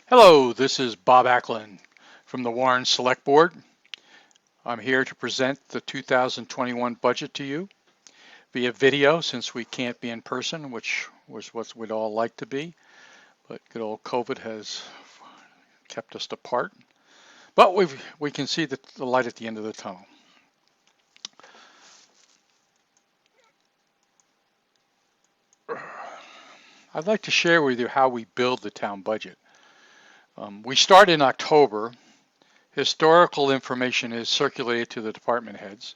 Hello, this is Bob Acklin from the Warren Select Board. I'm here to present the 2021 budget to you via video since we can't be in person, which was what we'd all like to be, but good old COVID has kept us apart. But we can see the light at the end of the tunnel. I'd like to share with you how we build the town budget. We start in October. Historical information is circulated to the department heads.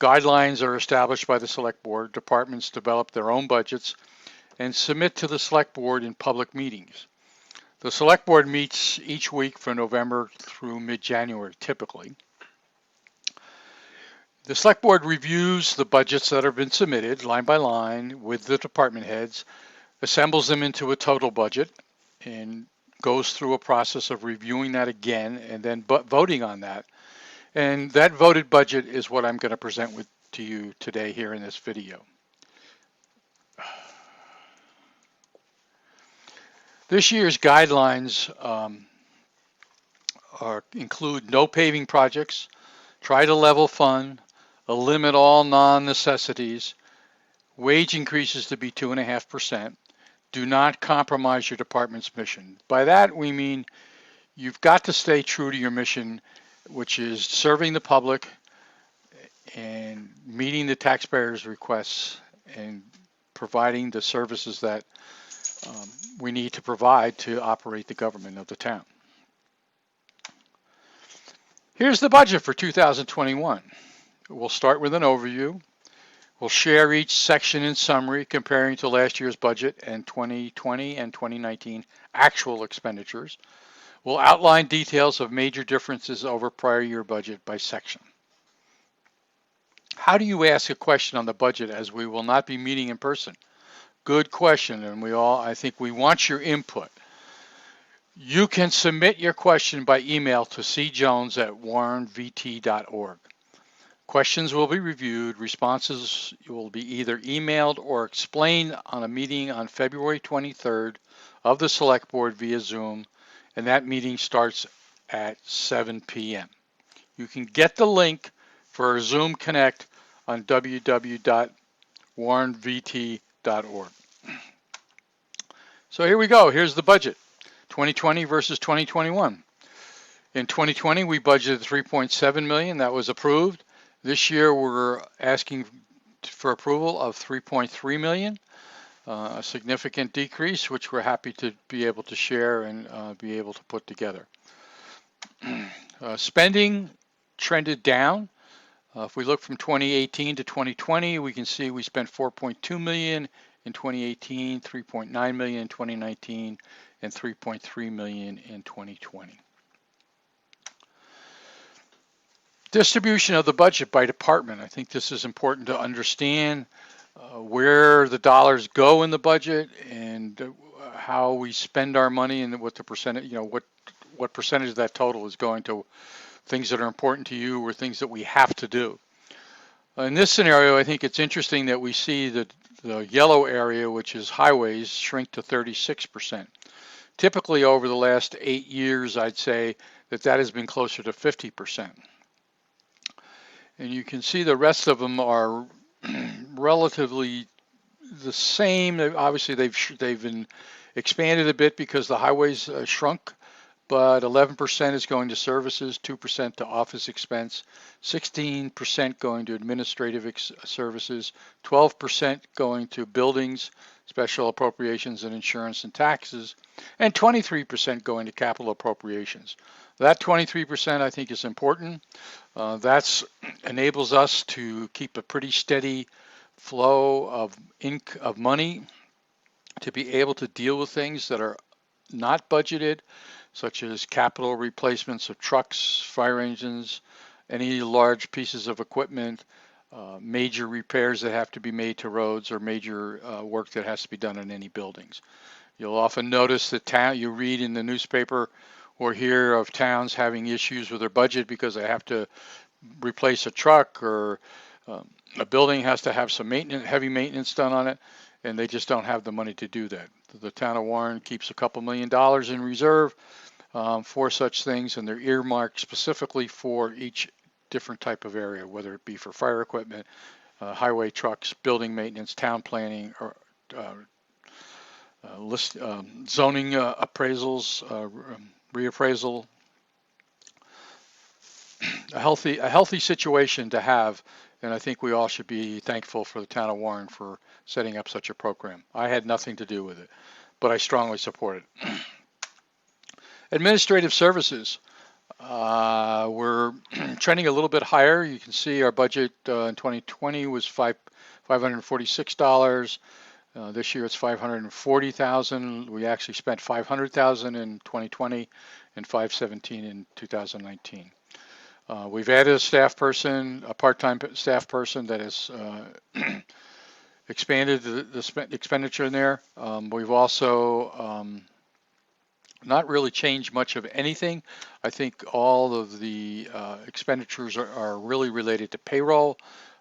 Guidelines are established by the Select Board. Departments develop their own budgets and submit to the Select Board in public meetings. The Select Board meets each week from November through mid-January, typically. The Select Board reviews the budgets that have been submitted line by line with the department heads, assembles them into a total budget, and goes through a process of reviewing that again and then voting on that. And that voted budget is what I'm going to present to you today here in this video. This year's guidelines include no paving projects, try to level fund, limit all non-necessities, wage increases to be 2.5%, do not compromise your department's mission. By that we mean you've got to stay true to your mission, which is serving the public and meeting the taxpayers' requests and providing the services that we need to provide to operate the government of the town. Here's the budget for 2021. We'll start with an overview. We'll share each section in summary comparing to last year's budget and 2020 and 2019 actual expenditures. We'll outline details of major differences over prior year budget by section. How do you ask a question on the budget as we will not be meeting in person? Good question, and I think we want your input. You can submit your question by email to cjones@warrenvt.org. Questions will be reviewed. Responses will be either emailed or explained on a meeting on February 23rd of the Select Board via Zoom, and that meeting starts at 7 p.m. You can get the link for Zoom Connect on www.warrenvt.org. So here we go. Here's the budget, 2020 versus 2021. In 2020, we budgeted $3.7 million. That was approved. This year, we're asking for approval of $3.3 million, a significant decrease, which we're happy to be able to share and be able to put together. Spending trended down. If we look from 2018 to 2020, we can see we spent $4.2 million in 2018, $3.9 million in 2019, and $3.3 million in 2020. Distribution of the budget by department. I think this is important to understand where the dollars go in the budget and how we spend our money and what the percentage, what percentage of that total is going to things that are important to you or things that we have to do. In this scenario, I think it's interesting that we see that the yellow area, which is highways, shrink to 36%. Typically over the last 8 years, I'd say that has been closer to 50%. And you can see the rest of them are relatively the same. Obviously, they've been expanded a bit because the highways shrunk, but 11% is going to services, 2% to office expense, 16% going to administrative services, 12% going to buildings, special appropriations and insurance and taxes, and 23% going to capital appropriations. That 23% I think is important. That enables us to keep a pretty steady flow of money to be able to deal with things that are not budgeted, such as capital replacements of trucks, fire engines, any large pieces of equipment, major repairs that have to be made to roads, or major work that has to be done in any buildings. You'll often notice that you read in the newspaper or hear of towns having issues with their budget because they have to replace a truck, or a building has to have some heavy maintenance done on it, and they just don't have the money to do that. The town of Warren keeps a couple $1 million in reserve for such things, and they're earmarked specifically for each different type of area, whether it be for fire equipment, highway trucks, building maintenance, town planning, or zoning appraisals, reappraisal. A healthy situation to have, and I think we all should be thankful for the town of Warren for setting up such a program. I had nothing to do with it, but I strongly support it. Administrative services. We're trending a little bit higher. You can see our budget in 2020 was $546. This year it's $540,000. We actually spent $500,000 in 2020 and $517 in 2019. We've added a staff person, a part-time staff person that has expanded the expenditure in there. We've also not really changed much of anything. I think all of the expenditures are really related to payroll.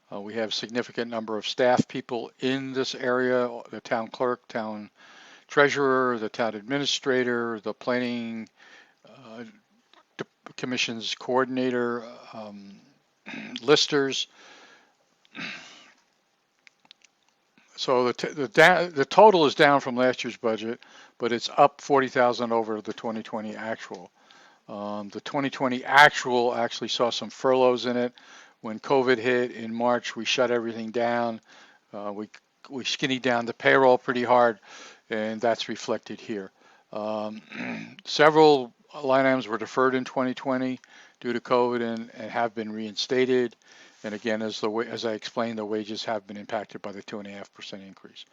We have a significant number of staff people in this area, the town clerk, town treasurer, the town administrator, the planning commission's coordinator, listers. So the total is down from last year's budget, but it's up 40,000 over the 2020 actual. The 2020 actual actually saw some furloughs in it. When COVID hit in March, we shut everything down. We skinnied down the payroll pretty hard, and that's reflected here. Several line items were deferred in 2020 due to COVID and have been reinstated. And again, as I explained, the wages have been impacted by the 2.5% increase.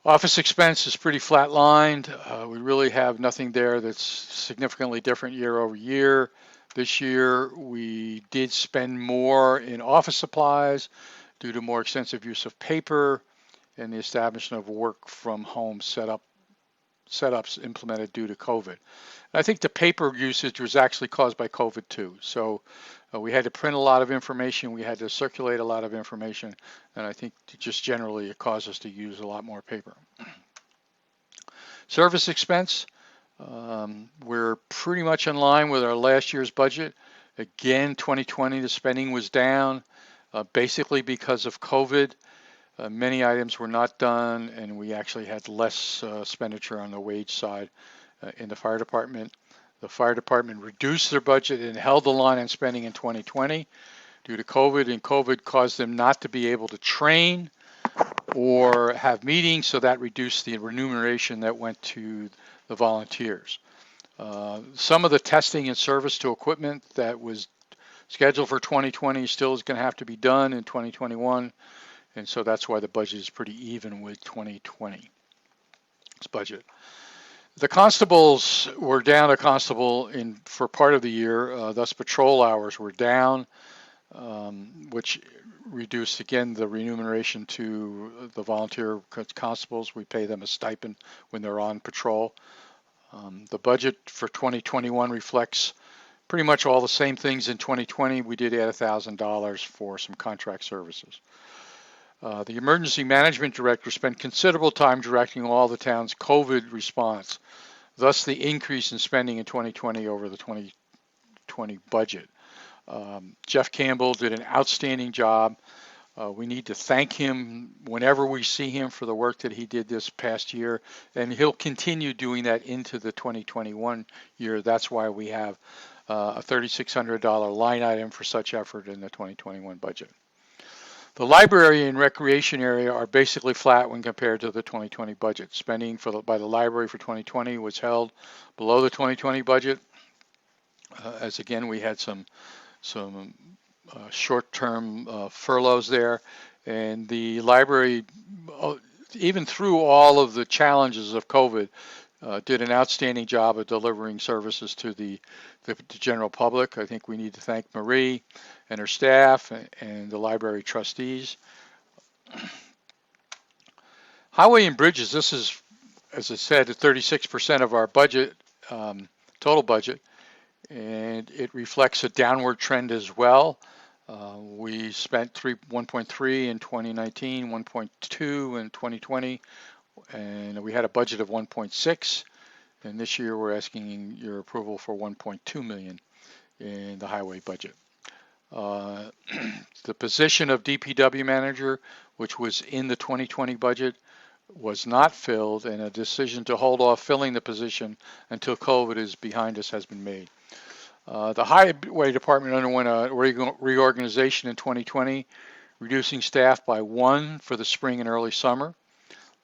Office expense is pretty flat-lined. We really have nothing there that's significantly different year over year. This year, we did spend more in office supplies due to more extensive use of paper and the establishment of work from home setups implemented due to COVID. I think the paper usage was actually caused by COVID too. So we had to print a lot of information, we had to circulate a lot of information, and I think just generally it caused us to use a lot more paper. Service expense, we're pretty much in line with our last year's budget. Again, 2020, the spending was down, basically because of COVID. Many items were not done, and we actually had less expenditure on the wage side in the fire department. The fire department reduced their budget and held the line on spending in 2020 due to COVID, and COVID caused them not to be able to train or have meetings, so that reduced the remuneration that went to the volunteers. Some of the testing and service to equipment that was scheduled for 2020 still is going to have to be done in 2021, and so that's why the budget is pretty even with 2020's budget. The constables were down a constable for part of the year, thus patrol hours were down, which reduced again the remuneration to the volunteer constables. We pay them a stipend when they're on patrol. The budget for 2021 reflects pretty much all the same things in 2020. We did add $1,000 for some contract services. The emergency management director spent considerable time directing all the town's COVID response, thus the increase in spending in 2020 over the 2020 budget. Jeff Campbell did an outstanding job. We need to thank him whenever we see him for the work that he did this past year, and he'll continue doing that into the 2021 year. That's why we have a $3,600 line item for such effort in the 2021 budget. The library and recreation area are basically flat when compared to the 2020 budget. Spending by the library for 2020 was held below the 2020 budget, as again we had some short-term furloughs there, and the library, even through all of the challenges of COVID, did an outstanding job of delivering services to the general public. I think we need to thank Marie and her staff and the library trustees. Highway and bridges, this is, as I said, 36% of our budget, total budget, and it reflects a downward trend as well. We spent 1.3 in 2019, 1.2 in 2020. and we had a budget of 1.6, and this year we're asking your approval for 1.2 million in the highway budget. Uh, the position of DPW manager, which was in the 2020 budget, was not filled, and a decision to hold off filling the position until COVID is behind us has been made. The highway department underwent a reorganization in 2020, reducing staff by one for the spring and early summer,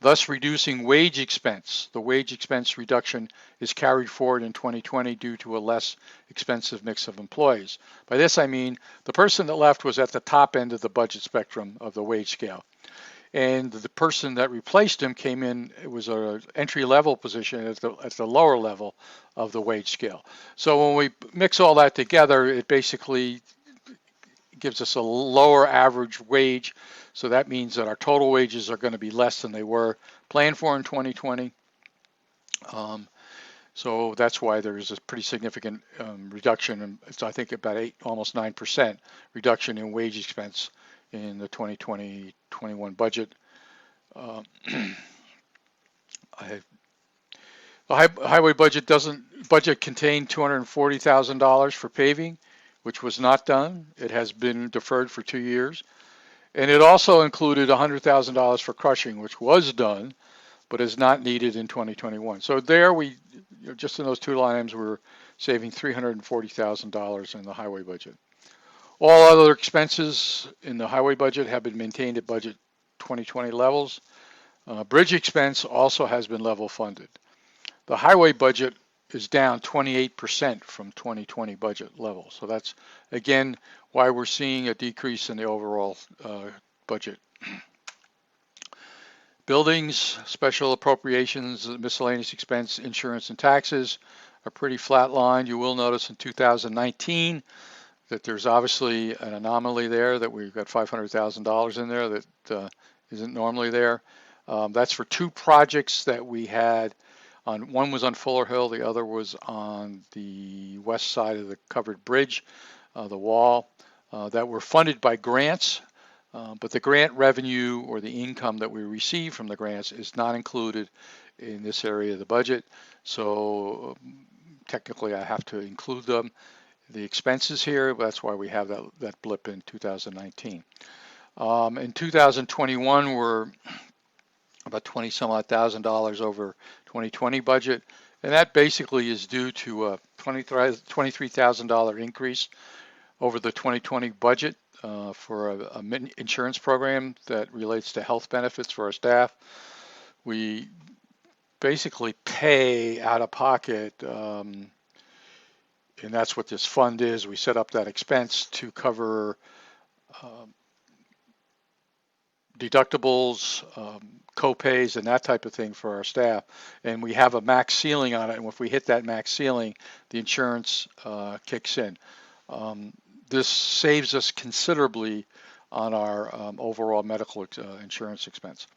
thus reducing wage expense. The wage expense reduction is carried forward in 2020 due to a less expensive mix of employees. By this I mean the person that left was at the top end of the budget spectrum of the wage scale. And the person that replaced him came in, it was an entry level position at the lower level of the wage scale. So when we mix all that together, it basically gives us a lower average wage. So that means that our total wages are going to be less than they were planned for in 2020. So that's why there's a pretty significant reduction. It's, I think, about almost 9% reduction in wage expense in the 2020-21 budget. Uh, the highway budget contained $240,000 for paving, which was not done. It has been deferred for 2 years. And it also included $100,000 for crushing, which was done, but is not needed in 2021. So there just in those two lines, we're saving $340,000 in the highway budget. All other expenses in the highway budget have been maintained at budget 2020 levels. Bridge expense also has been level funded. The highway budget is down 28% from 2020 budget levels. So that's, again, why we're seeing a decrease in the overall budget. Buildings, special appropriations, miscellaneous expense, insurance, and taxes are pretty flatlined. You will notice in 2019 that there's obviously an anomaly there, that we've got $500,000 in there that isn't normally there. That's for two projects that we had. One was on Fuller Hill, the other was on the west side of the covered bridge, the wall, that were funded by grants. But the grant revenue or the income that we receive from the grants is not included in this area of the budget. So technically I have to include them, the expenses here. That's why we have that blip in 2019. In 2021, we're about 20 some odd $1,000 over 2020 budget. And that basically is due to a $23,000 increase over the 2020 budget. For a insurance program that relates to health benefits for our staff. We basically pay out of pocket, and that's what this fund is. We set up that expense to cover deductibles, co-pays, and that type of thing for our staff. And we have a max ceiling on it, and if we hit that max ceiling, the insurance kicks in. This saves us considerably on our overall medical insurance expense.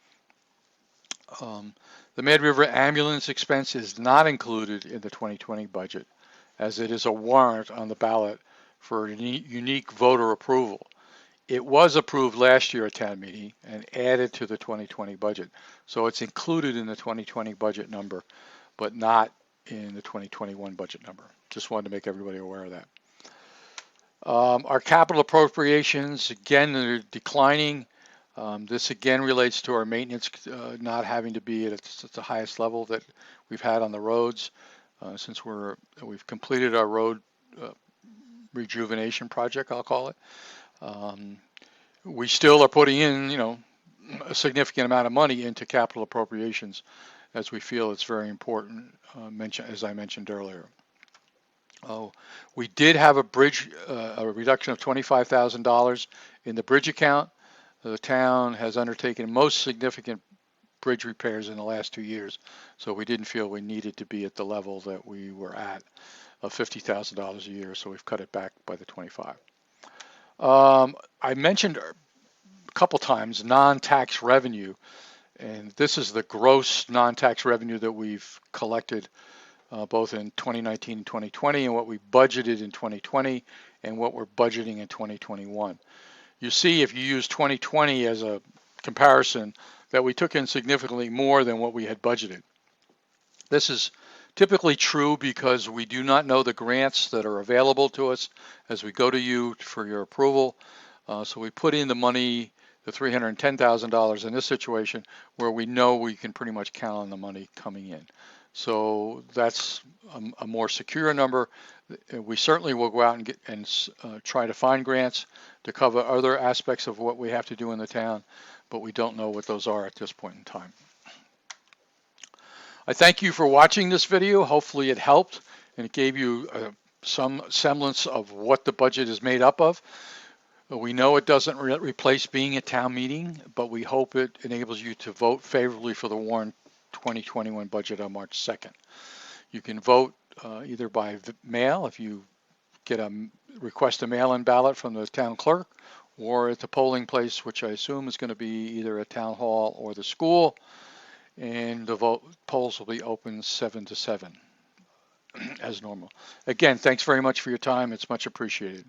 The Mad River ambulance expense is not included in the 2020 budget, as it is a warrant on the ballot for unique voter approval. It was approved last year at town meeting and added to the 2020 budget. So it's included in the 2020 budget number, but not in the 2021 budget number. Just wanted to make everybody aware of that. Our capital appropriations, again, they're declining. This again relates to our maintenance not having to be at the highest level that we've had on the roads since we've completed our road rejuvenation project, I'll call it. We still are putting in, a significant amount of money into capital appropriations, as we feel it's very important, as I mentioned earlier. We did have a reduction of $25,000 in the bridge account. The town has undertaken most significant bridge repairs in the last 2 years, so we didn't feel we needed to be at the level that we were at of $50,000 a year, so we've cut it back by the 25. I mentioned a couple times non-tax revenue, and this is the gross non-tax revenue that we've collected both in 2019 and 2020, and what we budgeted in 2020 and what we're budgeting in 2021. You see, if you use 2020 as a comparison, that we took in significantly more than what we had budgeted. This is typically true because we do not know the grants that are available to us as we go to you for your approval. So we put in the money, the $310,000 in this situation, where we know we can pretty much count on the money coming in. So that's a more secure number. We certainly will go out and try to find grants to cover other aspects of what we have to do in the town, but we don't know what those are at this point in time. I thank you for watching this video. Hopefully it helped and it gave you some semblance of what the budget is made up of. We know it doesn't replace being a town meeting, but we hope it enables you to vote favorably for the Warren 2021 budget on March 2nd. You can vote either by mail if you request a mail-in ballot from the town clerk, or at the polling place, which I assume is going to be either a town hall or the school. And the polls will be open 7 to 7 as normal. Again, thanks very much for your time. It's much appreciated.